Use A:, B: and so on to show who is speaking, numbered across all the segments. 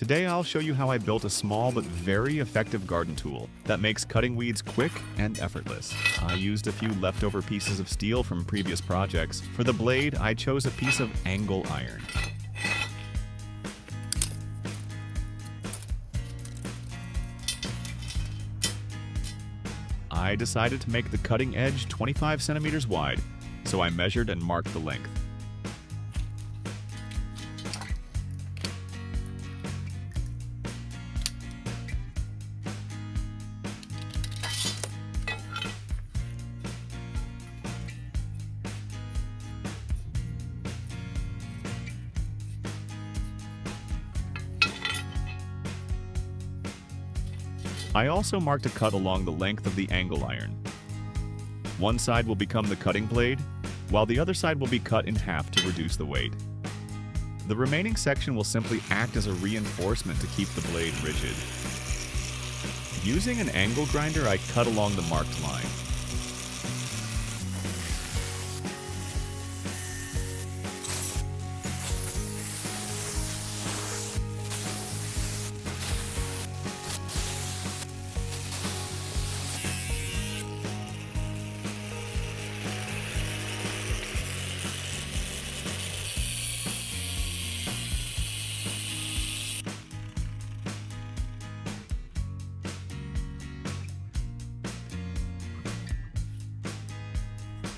A: Today I'll show you how I built a small but very effective garden tool that makes cutting weeds quick and effortless. I used a few leftover pieces of steel from previous projects. For the blade, I chose a piece of angle iron. I decided to make the cutting edge 25 centimeters wide, so I measured and marked the length. I also marked a cut along the length of the angle iron. One side will become the cutting blade, while the other side will be cut in half to reduce the weight. The remaining section will simply act as a reinforcement to keep the blade rigid. Using an angle grinder, I cut along the marked line.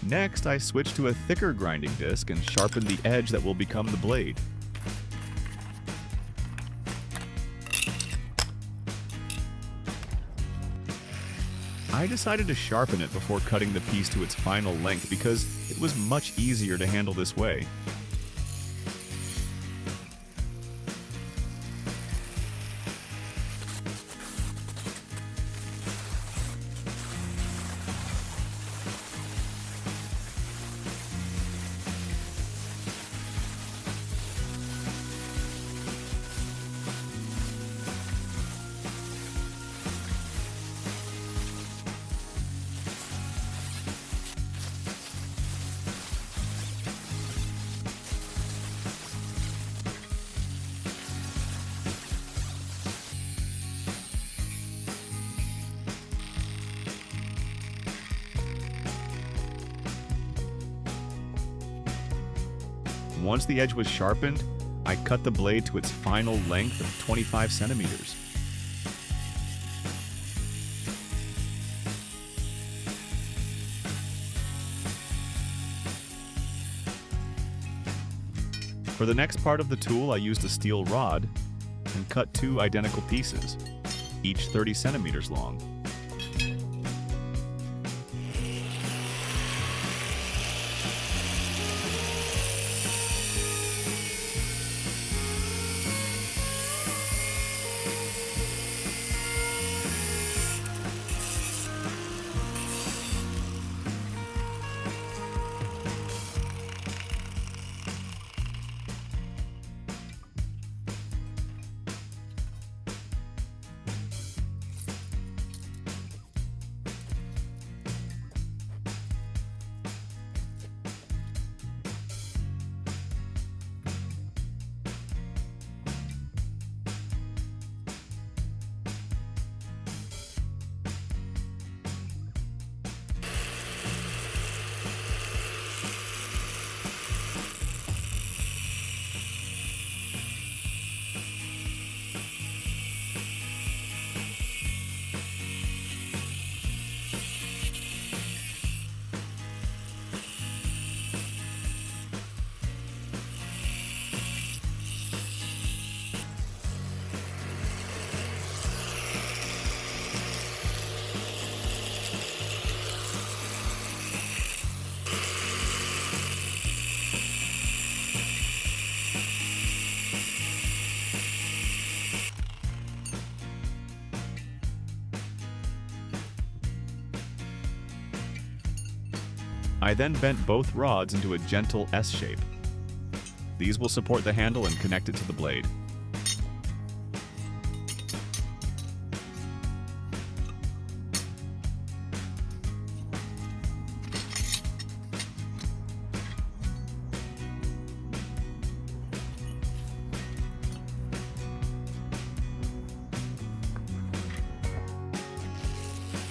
A: Next, I switched to a thicker grinding disc and sharpened the edge that will become the blade. I decided to sharpen it before cutting the piece to its final length because it was much easier to handle this way. Once the edge was sharpened, I cut the blade to its final length of 25 centimeters. For the next part of the tool, I used a steel rod and cut two identical pieces, each 30 centimeters long. I then bent both rods into a gentle S shape. These will support the handle and connect it to the blade.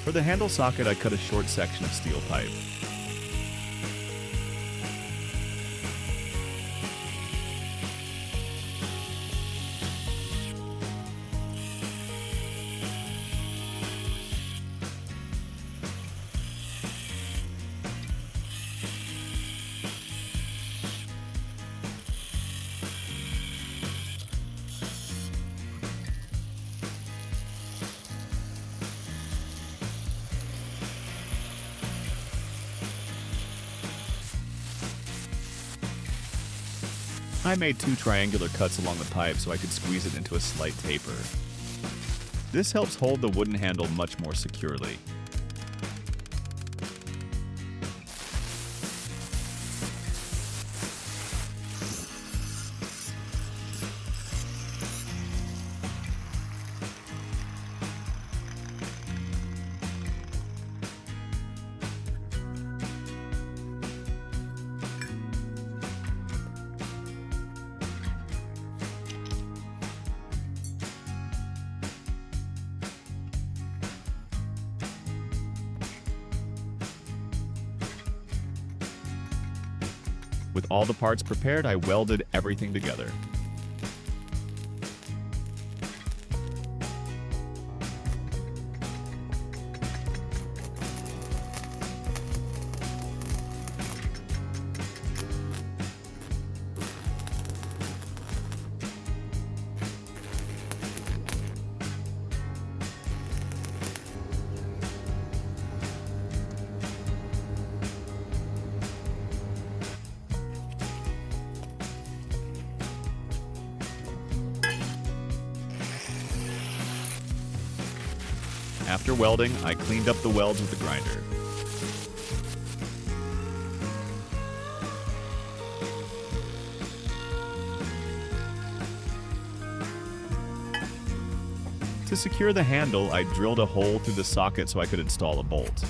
A: For the handle socket, I cut a short section of steel pipe. I made 2 triangular cuts along the pipe so I could squeeze it into a slight taper. This helps hold the wooden handle much more securely. With all the parts prepared, I welded everything together. After welding, I cleaned up the welds with the grinder. To secure the handle, I drilled a hole through the socket so I could install a bolt.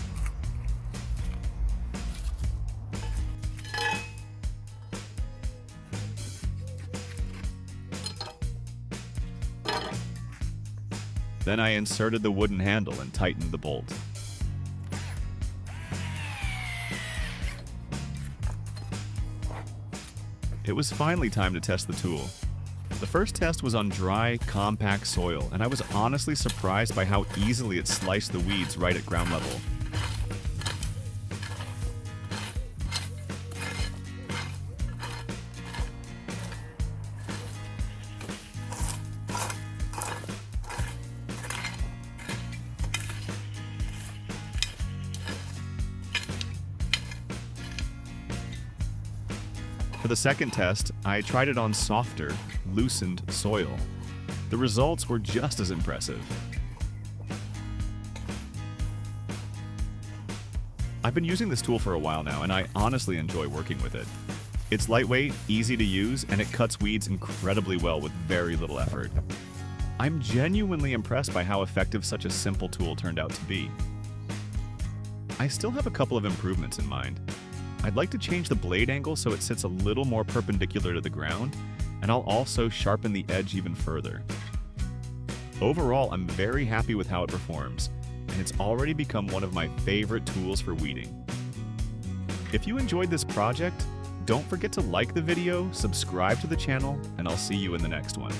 A: Then I inserted the wooden handle and tightened the bolt. It was finally time to test the tool. The first test was on dry, compact soil, and I was honestly surprised by how easily it sliced the weeds right at ground level. For the second test, I tried it on softer, loosened soil. The results were just as impressive. I've been using this tool for a while now, and I honestly enjoy working with it. It's lightweight, easy to use, and it cuts weeds incredibly well with very little effort. I'm genuinely impressed by how effective such a simple tool turned out to be. I still have a couple of improvements in mind. I'd like to change the blade angle so it sits a little more perpendicular to the ground, and I'll also sharpen the edge even further. Overall, I'm very happy with how it performs, and it's already become one of my favorite tools for weeding. If you enjoyed this project, don't forget to like the video, subscribe to the channel, and I'll see you in the next one.